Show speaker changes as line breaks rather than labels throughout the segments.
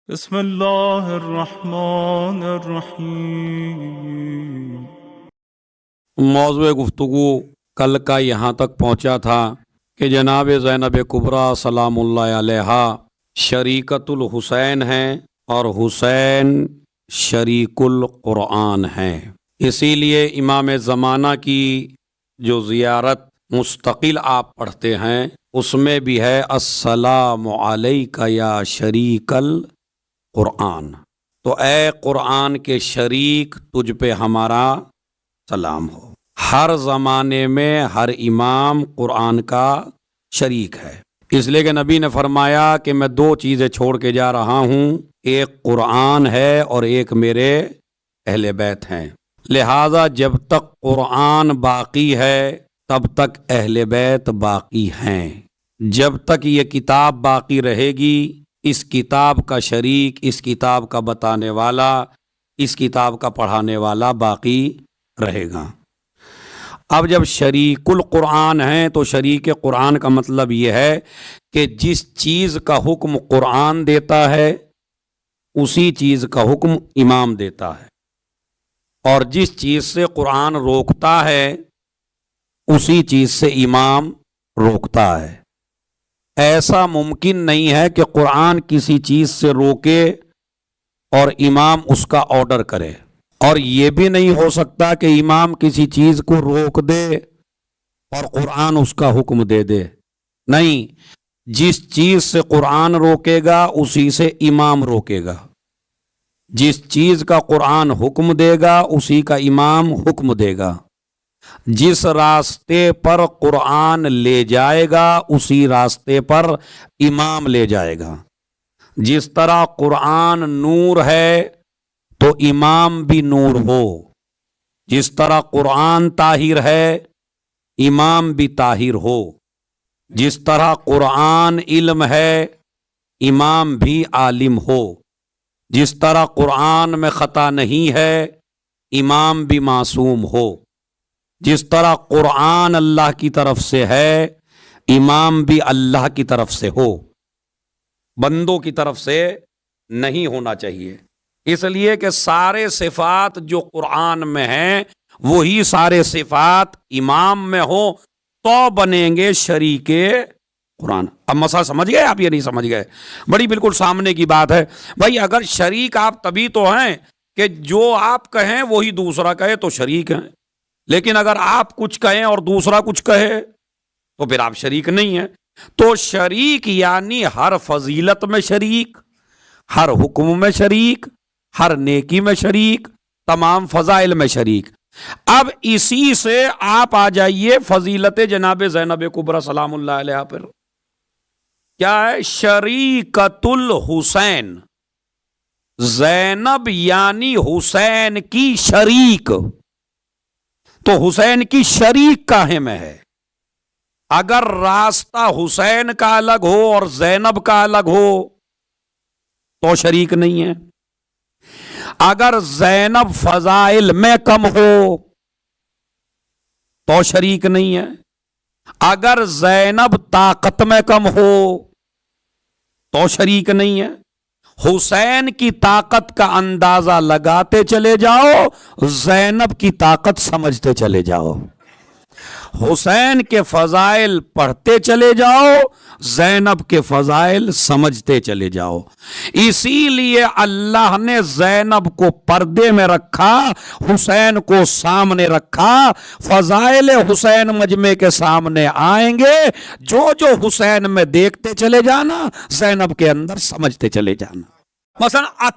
بسم اللہ الرحمن الرحیم۔
موضوع گفتگو کل کا یہاں تک پہنچا تھا کہ جناب زینب کبریٰ سلام اللہ علیہا شریکت الحسین ہیں اور حسین شریک القرآن ہیں، اسی لیے امام زمانہ کی جو زیارت مستقل آپ پڑھتے ہیں اس میں بھی ہے السلام علیک یا شریک القرآن، تو اے قرآن کے شریک تجھ پہ ہمارا سلام ہو۔ ہر زمانے میں ہر امام قرآن کا شریک ہے، اس لیے کہ نبی نے فرمایا کہ میں دو چیزیں چھوڑ کے جا رہا ہوں، ایک قرآن ہے اور ایک میرے اہل بیت ہیں، لہذا جب تک قرآن باقی ہے تب تک اہل بیت باقی ہیں، جب تک یہ کتاب باقی رہے گی اس کتاب کا شریک، اس کتاب کا بتانے والا، اس کتاب کا پڑھانے والا باقی رہے گا۔ اب جب شریک القرآن ہیں تو شریک قرآن کا مطلب یہ ہے کہ جس چیز کا حکم قرآن دیتا ہے اسی چیز کا حکم امام دیتا ہے، اور جس چیز سے قرآن روکتا ہے اسی چیز سے امام روکتا ہے۔ ایسا ممکن نہیں ہے کہ قرآن کسی چیز سے روکے اور امام اس کا آرڈر کرے، اور یہ بھی نہیں ہو سکتا کہ امام کسی چیز کو روک دے اور قرآن اس کا حکم دے دے، نہیں، جس چیز سے قرآن روکے گا اسی سے امام روکے گا، جس چیز کا قرآن حکم دے گا اسی کا امام حکم دے گا، جس راستے پر قرآن لے جائے گا اسی راستے پر امام لے جائے گا۔ جس طرح قرآن نور ہے تو امام بھی نور ہو، جس طرح قرآن طاہر ہے امام بھی طاہر ہو، جس طرح قرآن علم ہے امام بھی عالم ہو، جس طرح قرآن میں خطا نہیں ہے امام بھی معصوم ہو، جس طرح قرآن اللہ کی طرف سے ہے امام بھی اللہ کی طرف سے ہو، بندوں کی طرف سے نہیں ہونا چاہیے۔ اس لیے کہ سارے صفات جو قرآن میں ہیں وہی سارے صفات امام میں ہو تو بنیں گے شریک قرآن۔ اب مسئلہ سمجھ گئے آپ؟ یہ نہیں سمجھ گئے؟ بڑی بالکل سامنے کی بات ہے بھائی، اگر شریک آپ تبھی تو ہیں کہ جو آپ کہیں وہی دوسرا کہے تو شریک ہیں، لیکن اگر آپ کچھ کہیں اور دوسرا کچھ کہے تو پھر آپ شریک نہیں ہیں۔ تو شریک یعنی ہر فضیلت میں شریک، ہر حکم میں شریک، ہر نیکی میں شریک، تمام فضائل میں شریک۔ اب اسی سے آپ آ جائیے فضیلت جناب زینب کبریٰ سلام اللہ علیہ پر، کیا ہے؟ شریکت الحسین، زینب یعنی حسین کی شریک، تو حسین کی شریک کاہے میں ہے؟ اگر راستہ حسین کا الگ ہو اور زینب کا الگ ہو تو شریک نہیں ہے، اگر زینب فضائل میں کم ہو تو شریک نہیں ہے، اگر زینب طاقت میں کم ہو تو شریک نہیں ہے۔ حسین کی طاقت کا اندازہ لگاتے چلے جاؤ، زینب کی طاقت سمجھتے چلے جاؤ، حسین کے فضائل پڑھتے چلے جاؤ، زینب کے فضائل سمجھتے چلے جاؤ۔ اسی لیے اللہ نے زینب کو پردے میں رکھا، حسین کو سامنے رکھا۔ فضائل حسین مجمع کے سامنے آئیں گے، جو جو حسین میں دیکھتے چلے جانا، زینب کے اندر سمجھتے چلے جانا۔ مثلا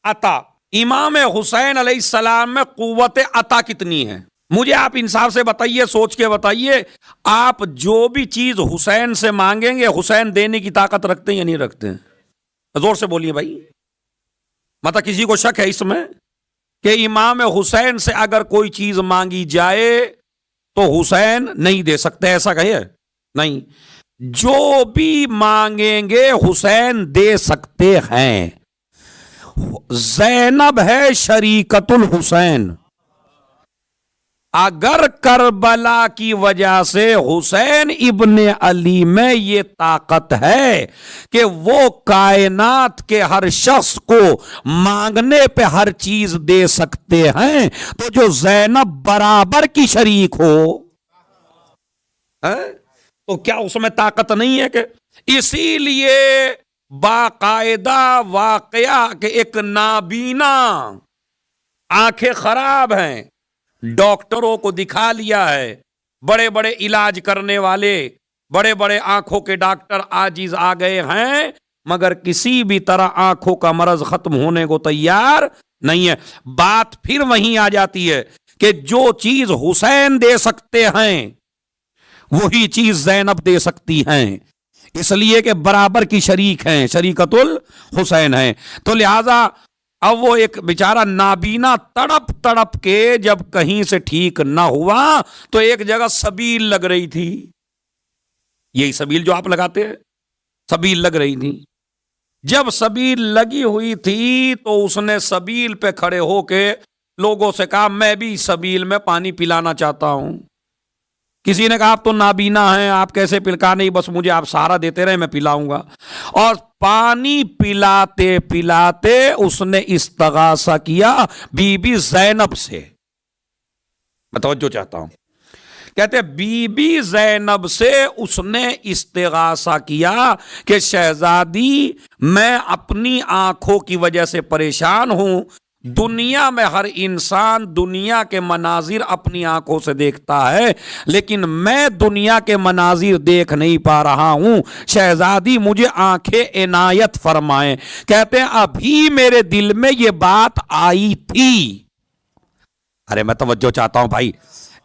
عطا امام حسین علیہ السلام میں قوت عطا کتنی ہے؟ مجھے آپ انصاف سے بتائیے، سوچ کے بتائیے، آپ جو بھی چیز حسین سے مانگیں گے حسین دینے کی طاقت رکھتے ہیں یا نہیں رکھتے ہیں؟ زور سے بولیے بھائی، مطلب کسی کو شک ہے اس میں کہ امام حسین سے اگر کوئی چیز مانگی جائے تو حسین نہیں دے سکتے؟ ایسا کہے نہیں، جو بھی مانگیں گے حسین دے سکتے ہیں۔ زینب ہے شریکت الحسین، اگر کربلا کی وجہ سے حسین ابن علی میں یہ طاقت ہے کہ وہ کائنات کے ہر شخص کو مانگنے پہ ہر چیز دے سکتے ہیں، تو جو زینب برابر کی شریک ہو تو کیا اس میں طاقت نہیں ہے؟ کہ اسی لیے باقاعدہ واقعہ کہ ایک نابینا، آنکھیں خراب ہیں، ڈاکٹروں کو دکھا لیا ہے، بڑے بڑے علاج کرنے والے، بڑے بڑے آنکھوں کے ڈاکٹر عاجز آ گئے ہیں، مگر کسی بھی طرح آنکھوں کا مرض ختم ہونے کو تیار نہیں ہے۔ بات پھر وہیں آ جاتی ہے کہ جو چیز حسین دے سکتے ہیں وہی چیز زینب دے سکتی ہیں، اس لیے کہ برابر کی شریک ہیں، شریکت الحسین ہیں۔ تو لہذا اب وہ ایک بیچارہ نابینا تڑپ تڑپ کے جب کہیں سے ٹھیک نہ ہوا تو ایک جگہ سبیل لگ رہی تھی، یہی سبیل جو آپ لگاتے ہیں، سبیل لگ رہی تھی۔ جب سبیل لگی ہوئی تھی تو اس نے سبیل پہ کھڑے ہو کے لوگوں سے کہا میں بھی سبیل میں پانی پلانا چاہتا ہوں۔ کسی نے کہا آپ تو نابینا ہیں، آپ کیسے پلکا؟ نہیں، بس مجھے آپ سہارا دیتے رہے، میں پلاؤں گا۔ اور پانی پلاتے پلاتے اس نے استغاثہ کیا بی بی زینب سے۔ میں توجہ چاہتا ہوں، کہتے بی بی زینب سے اس نے استغاثہ کیا کہ شہزادی میں اپنی آنکھوں کی وجہ سے پریشان ہوں، دنیا میں ہر انسان دنیا کے مناظر اپنی آنکھوں سے دیکھتا ہے، لیکن میں دنیا کے مناظر دیکھ نہیں پا رہا ہوں، شہزادی مجھے آنکھیں عنایت فرمائیں۔ کہتے ہیں ابھی میرے دل میں یہ بات آئی تھی۔ ارے میں توجہ چاہتا ہوں بھائی،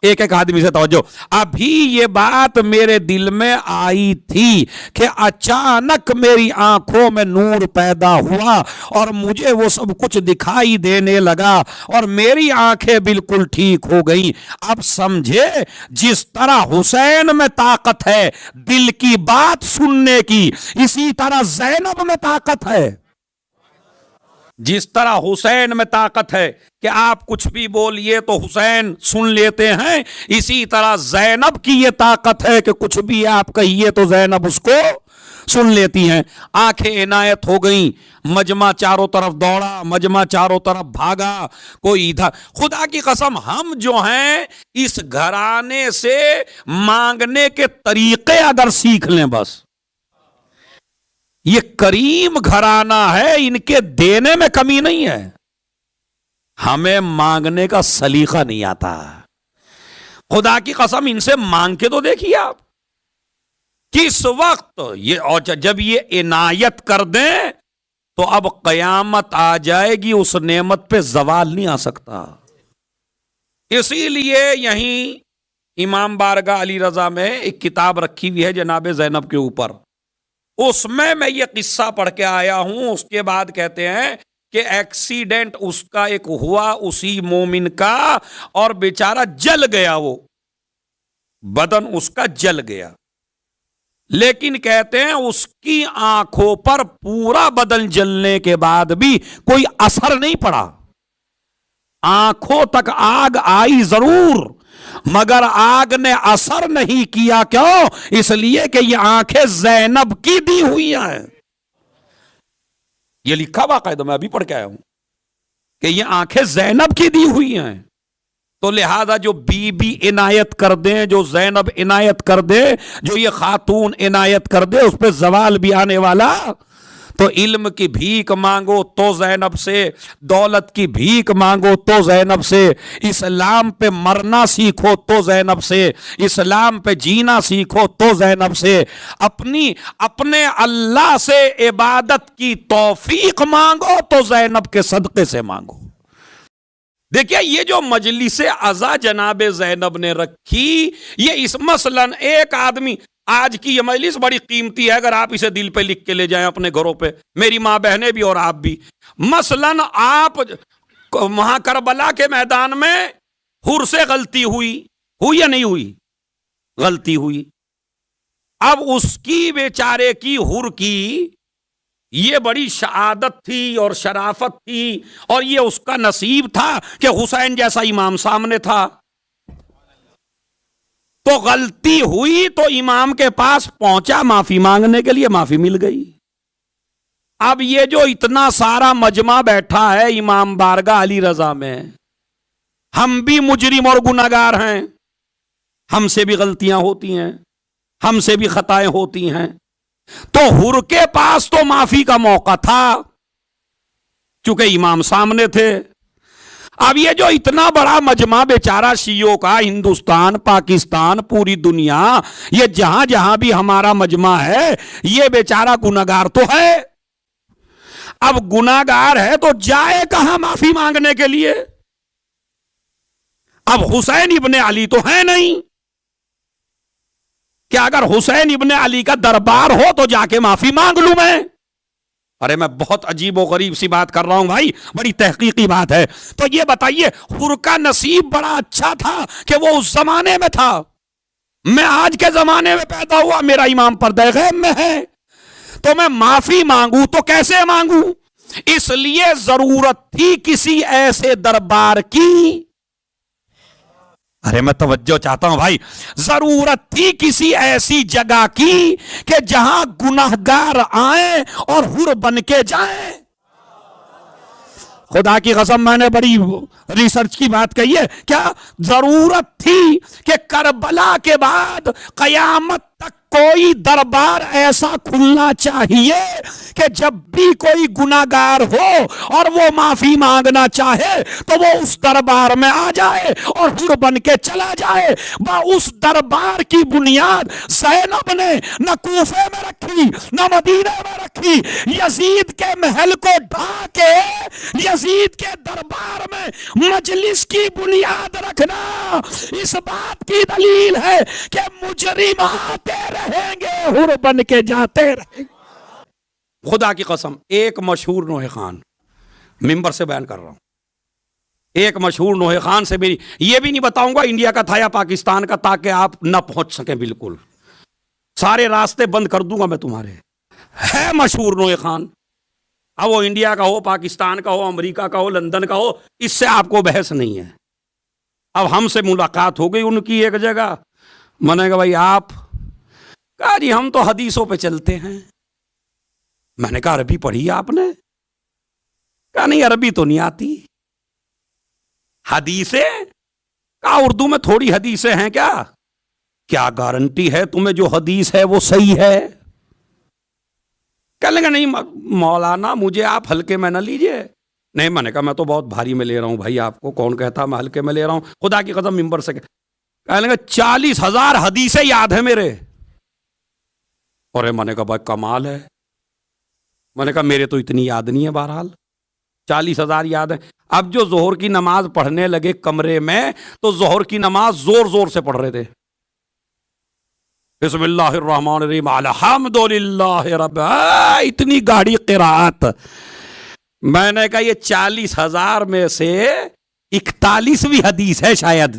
ایک ایک آدمی سے توجہ۔ ابھی یہ بات میرے دل میں آئی تھی کہ اچانک میری آنکھوں میں نور پیدا ہوا اور مجھے وہ سب کچھ دکھائی دینے لگا اور میری آنکھیں بالکل ٹھیک ہو گئی۔ اب سمجھے جس طرح حسین میں طاقت ہے دل کی بات سننے کی، اسی طرح زینب میں طاقت ہے۔ جس طرح حسین میں طاقت ہے کہ آپ کچھ بھی بولیے تو حسین سن لیتے ہیں، اسی طرح زینب کی یہ طاقت ہے کہ کچھ بھی آپ کہیے تو زینب اس کو سن لیتی ہیں۔ آنکھیں عنایت ہو گئیں، مجمع چاروں طرف دوڑا، مجمع چاروں طرف بھاگا، کوئی ادھر۔ خدا کی قسم ہم جو ہیں اس گھرانے سے مانگنے کے طریقے اگر سیکھ لیں، بس یہ کریم گھرانہ ہے، ان کے دینے میں کمی نہیں ہے، ہمیں مانگنے کا سلیقہ نہیں آتا۔ خدا کی قسم ان سے مانگ کے تو دیکھیے آپ، کس وقت یہ، اور جب یہ عنایت کر دیں تو اب قیامت آ جائے گی، اس نعمت پہ زوال نہیں آ سکتا۔ اسی لیے یہیں امام بارگاہ علی رضا میں ایک کتاب رکھی ہوئی ہے جناب زینب کے اوپر، اس میں یہ قصہ پڑھ کے آیا ہوں۔ اس کے بعد کہتے ہیں کہ ایکسیڈنٹ اس کا ایک ہوا اسی مومن کا، اور بیچارہ جل گیا، وہ بدن اس کا جل گیا، لیکن کہتے ہیں اس کی آنکھوں پر پورا بدن جلنے کے بعد بھی کوئی اثر نہیں پڑا۔ آنکھوں تک آگ آئی ضرور، مگر آگ نے اثر نہیں کیا۔ کیوں؟ اس لیے کہ یہ آنکھیں زینب کی دی ہوئی ہیں۔ یہ لکھا باقاعدہ، میں ابھی پڑھ کے آیا ہوں کہ یہ آنکھیں زینب کی دی ہوئی ہیں۔ تو لہذا جو بی بی عنایت کر دیں، جو زینب عنایت کر دے، جو یہ خاتون عنایت کر دے، اس پہ زوال بھی آنے والا۔ تو علم کی بھیک مانگو تو زینب سے، دولت کی بھیک مانگو تو زینب سے، اسلام پہ مرنا سیکھو تو زینب سے، اسلام پہ جینا سیکھو تو زینب سے، اپنے اللہ سے عبادت کی توفیق مانگو تو زینب کے صدقے سے مانگو۔ دیکھیے یہ جو مجلس عزا جناب زینب نے رکھی، یہ اس مثلاً ایک آدمی، آج کی یہ مجلس بڑی قیمتی ہے، اگر آپ اسے دل پہ لکھ کے لے جائیں اپنے گھروں پہ، میری ماں بہنیں بھی اور آپ بھی۔ مثلاً آپ وہاں کربلا کے میدان میں حر سے غلطی ہوئی یا نہیں ہوئی؟ غلطی ہوئی۔ اب اس کی بیچارے کی، حر کی، یہ بڑی شہادت تھی اور شرافت تھی، اور یہ اس کا نصیب تھا کہ حسین جیسا امام سامنے تھا۔ تو غلطی ہوئی تو امام کے پاس پہنچا معافی مانگنے کے لیے، معافی مل گئی۔ اب یہ جو اتنا سارا مجمع بیٹھا ہے امام بارگاہ علی رضا میں، ہم بھی مجرم اور گناہگار ہیں، ہم سے بھی غلطیاں ہوتی ہیں، ہم سے بھی خطائیں ہوتی ہیں، تو حر کے پاس تو معافی کا موقع تھا چونکہ امام سامنے تھے۔ اب یہ جو اتنا بڑا مجمع بیچارہ شیعوں کا، ہندوستان، پاکستان، پوری دنیا، یہ جہاں جہاں بھی ہمارا مجمع ہے، یہ بیچارہ گناہگار تو ہے۔ اب گناہگار ہے تو جائے کہاں معافی مانگنے کے لیے؟ اب حسین ابن علی تو ہے نہیں کہ اگر حسین ابن علی کا دربار ہو تو جا کے معافی مانگ لوں میں؟ ارے میں بہت عجیب و غریب سی بات کر رہا ہوں بھائی، بڑی تحقیقی بات ہے۔ تو یہ بتائیے، حر کا نصیب بڑا اچھا تھا کہ وہ اس زمانے میں تھا، میں آج کے زمانے میں پیدا ہوا، میرا امام پردہ غیب میں ہے، تو میں معافی مانگوں تو کیسے مانگوں؟ اس لیے ضرورت تھی کسی ایسے دربار کی، ارے میں توجہ چاہتا ہوں بھائی، ضرورت تھی کسی ایسی جگہ کی کہ جہاں گناہگار آئیں اور حر بن کے جائیں۔ خدا کی قسم میں نے بڑی ریسرچ کی بات کہی ہے، کیا ضرورت تھی کہ کربلا کے بعد قیامت تک کوئی دربار ایسا کھلنا چاہیے کہ جب بھی کوئی گناہگار ہو اور وہ معافی مانگنا چاہے تو وہ اس دربار میں آ جائے اور حر بن کے چلا جائے۔ اس دربار کی بنیاد زینب نے نہ کوفے میں رکھی نہ مدینہ میں رکھی، یزید کے محل کو ڈھا کے یزید کے دربار میں مجلس کی بنیاد رکھنا اس بات کی دلیل ہے کہ مجرم آتے رہیں گے، حر بن کے جاتے رہیں گے۔ خدا کی قسم، ایک مشہور نوحہ خان، ممبر سے بیان کر رہا ہوں، ایک مشہور نوحہ خان سے بھی یہ بھی نہیں بتاؤں گا انڈیا کا تھا یا پاکستان کا، تاکہ آپ نہ پہنچ سکیں، بالکل سارے راستے بند کر دوں گا میں تمہارے۔ ہے مشہور نوحہ خان، اب وہ انڈیا کا ہو، پاکستان کا ہو، امریکہ کا ہو، لندن کا ہو، اس سے آپ کو بحث نہیں ہے۔ اب ہم سے ملاقات ہو گئی ان کی ایک جگہ، میں نے کہا بھائی آپ، کہا جی ہم تو حدیثوں پہ چلتے ہیں۔ میں نے کہا عربی پڑھی آپ نے؟ کہا نہیں عربی تو نہیں آتی۔ حدیثیں؟ کہا اردو میں تھوڑی حدیثیں ہیں کیا؟ کیا گارنٹی ہے تمہیں جو حدیث ہے وہ صحیح ہے؟ کہنے لگا نہیں مولانا مجھے آپ ہلکے میں نہ لیجئے۔ نہیں، میں نے کہا میں تو بہت بھاری میں لے رہا ہوں بھائی، آپ کو کون کہتا میں ہلکے میں لے رہا ہوں؟ خدا کی قسم ممبر سے کہنے لگا 40,000 حدیثیں یاد ہیں میرے۔ اور میں نے کہا بھائی کمال ہے، میں نے کہا میرے تو اتنی یاد نہیں ہے، بہرحال 40,000 یاد ہے۔ اب جو ظہر کی نماز پڑھنے لگے کمرے میں تو ظہر کی نماز زور زور سے پڑھ رہے تھے، بسم اللہ الرحمن الرحیم الحمدللہ رب، اتنی گاڑی قرات۔ میں نے کہا یہ 40,000 میں سے 41ویں حدیث ہے شاید،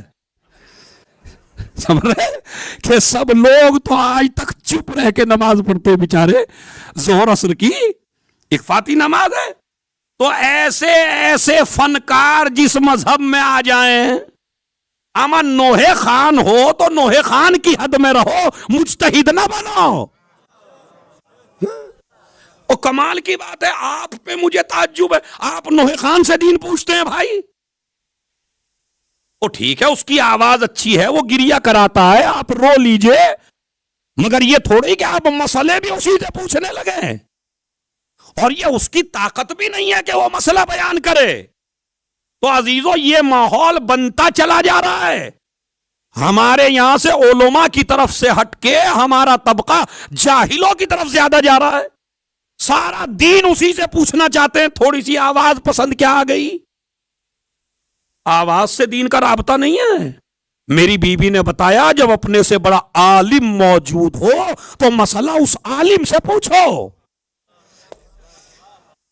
سمجھ رہے کہ سب لوگ تو آج تک چپ رہ کے نماز پڑھتے بیچارے، ظہر عصر کی اکفاتی نماز ہے۔ تو ایسے ایسے فنکار جس مذہب میں آ جائیں، اما نوحہ خان ہو تو نوحہ خان کی حد میں رہو، مجتہد نہ بنو۔ اور کمال کی بات ہے، آپ پہ مجھے تعجب ہے، آپ نوحہ خان سے دین پوچھتے ہیں بھائی؟ وہ ٹھیک ہے، اس کی آواز اچھی ہے، وہ گریا کراتا ہے، آپ رو لیجئے، مگر یہ تھوڑی کہ آپ مسئلے بھی اسی سے پوچھنے لگے ہیں، اور یہ اس کی طاقت بھی نہیں ہے کہ وہ مسئلہ بیان کرے۔ تو عزیزو یہ ماحول بنتا چلا جا رہا ہے، ہمارے یہاں سے علماء کی طرف سے ہٹ کے ہمارا طبقہ جاہلوں کی طرف زیادہ جا رہا ہے، سارا دین اسی سے پوچھنا چاہتے ہیں۔ تھوڑی سی آواز پسند کیا آ گئی؟ آواز سے دین کا رابطہ نہیں ہے۔ میری بیوی نے بتایا جب اپنے سے بڑا عالم موجود ہو تو مسئلہ اس عالم سے پوچھو۔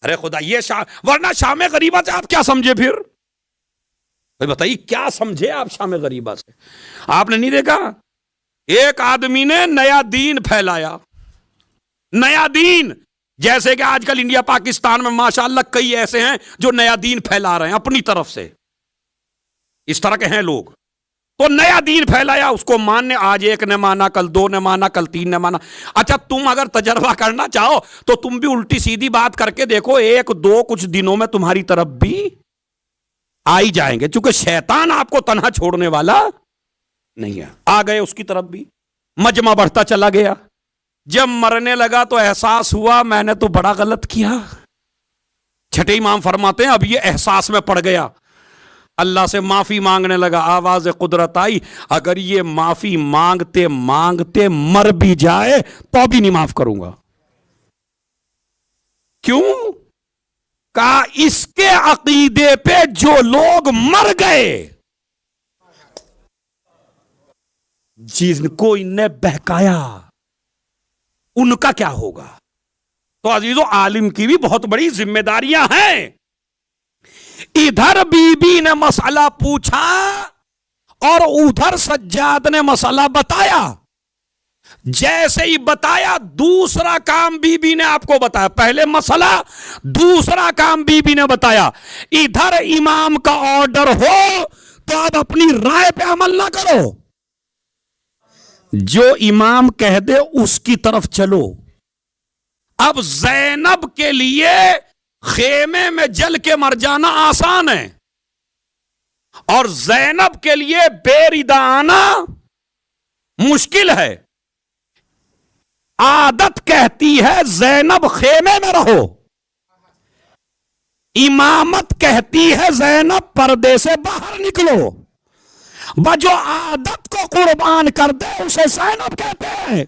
ارے خدا، یہ ورنہ شام غریبہ سے آپ کیا سمجھے؟ پھر بتائیے کیا سمجھے آپ شام غریبہ سے؟ آپ نے نہیں دیکھا ایک آدمی نے نیا دین پھیلایا، نیا دین، جیسے کہ آج کل انڈیا پاکستان میں ماشاءاللہ کئی ایسے ہیں جو نیا دین پھیلا رہے ہیں اپنی طرف سے، اس طرح کے ہیں لوگ۔ تو نیا دین پھیلایا، اس کو ماننے، آج ایک نے مانا، کل دو نے مانا، کل تین نے مانا. اچھا تم اگر تجربہ کرنا چاہو تو تم بھی الٹی سیدھی بات کر کے دیکھو، ایک دو کچھ دنوں میں تمہاری طرف بھی آئی جائیں گے، چونکہ شیطان آپ کو تنہا چھوڑنے والا نہیں ہے. آ گئے اس کی طرف بھی، مجمع بڑھتا چلا گیا. جب مرنے لگا تو احساس ہوا میں نے تو بڑا غلط کیا. چھٹے امام فرماتے ہیں اب یہ احساس میں پڑ گیا، اللہ سے معافی مانگنے لگا. آواز قدرت آئی، اگر یہ معافی مانگتے مانگتے مر بھی جائے تو بھی نہیں معاف کروں گا. کیوں؟ کہا اس کے عقیدے پہ جو لوگ مر گئے جن کو ان نے بہکایا ان کا کیا ہوگا. تو عزیزو عالم کی بھی بہت بڑی ذمہ داریاں ہیں. ادھر بی بی نے مسئلہ پوچھا اور ادھر سجاد نے مسئلہ بتایا. جیسے ہی بتایا دوسرا کام بی بی نے آپ کو بتایا. پہلے مسئلہ، دوسرا کام بی بی نے بتایا. ادھر امام کا آرڈر ہو تو آپ اپنی رائے پہ عمل نہ کرو، جو امام کہہ دے اس کی طرف چلو. اب زینب کے لیے خیمے میں جل کے مر جانا آسان ہے، اور زینب کے لیے بے ردا آنا مشکل ہے. عادت کہتی ہے زینب خیمے میں رہو، امامت کہتی ہے زینب پردے سے باہر نکلو. جو عادت کو قربان کر دے اسے زینب کہتے ہیں.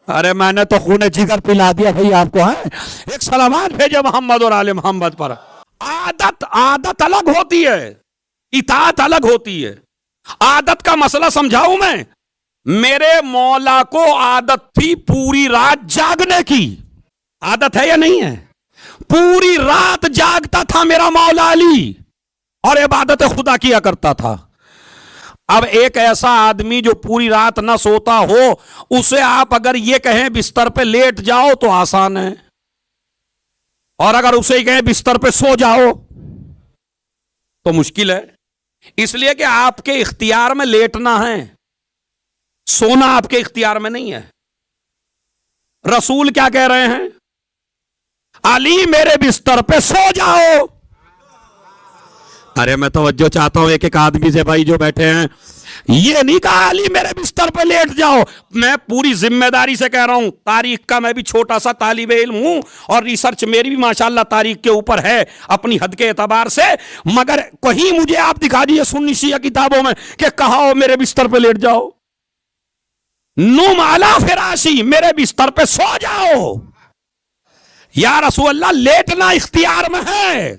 ارے میں نے تو خون جگر پلا دیا بھائی آپ کو. ہے ایک سلامات بھیجے محمد اور آل محمد پر. عادت الگ ہوتی ہے، اطاعت الگ ہوتی ہے. عادت کا مسئلہ سمجھاؤں میں. میرے مولا کو عادت تھی پوری رات جاگنے کی. عادت ہے یا نہیں ہے؟ پوری رات جاگتا تھا میرا مولا علی اور عبادت خدا کیا کرتا تھا. اب ایک ایسا آدمی جو پوری رات نہ سوتا ہو، اسے آپ اگر یہ کہیں بستر پہ لیٹ جاؤ تو آسان ہے، اور اگر اسے کہیں بستر پہ سو جاؤ تو مشکل ہے. اس لیے کہ آپ کے اختیار میں لیٹنا ہے، سونا آپ کے اختیار میں نہیں ہے. رسول کیا کہہ رہے ہیں؟ علی میرے بستر پہ سو جاؤ. ارے میں توجہ چاہتا ہوں ایک ایک آدمی سے بھائی جو بیٹھے ہیں. یہ نہیں کہا علی میرے بستر پہ لیٹ جاؤ. میں پوری ذمہ داری سے کہہ رہا ہوں، تاریخ کا میں بھی چھوٹا سا طالب علم ہوں اور ریسرچ میری بھی ماشاءاللہ تاریخ کے اوپر ہے اپنی حد کے اعتبار سے، مگر کہیں مجھے آپ دکھا دیجئے سنی شیعہ کتابوں میں کہ کہا ہو میرے بستر پہ لیٹ جاؤ. نم علی فراشی، میرے بستر پہ سو جاؤ. یا رسول اللہ لیٹنا اختیار میں ہے،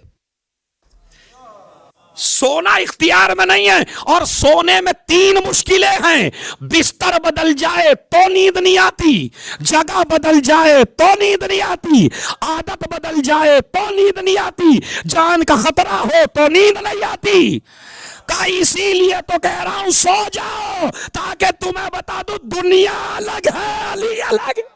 سونا اختیار میں نہیں ہے. اور سونے میں 3 مشکلیں ہیں. بستر بدل جائے تو نیند نہیں آتی، جگہ بدل جائے تو نیند نہیں آتی، عادت بدل جائے تو نیند نہیں آتی، جان کا خطرہ ہو تو نیند نہیں آتی. اسی لیے تو کہہ رہا ہوں سو جاؤ تاکہ تمہیں بتا دوں دنیا الگ ہے، علی الگ ہے.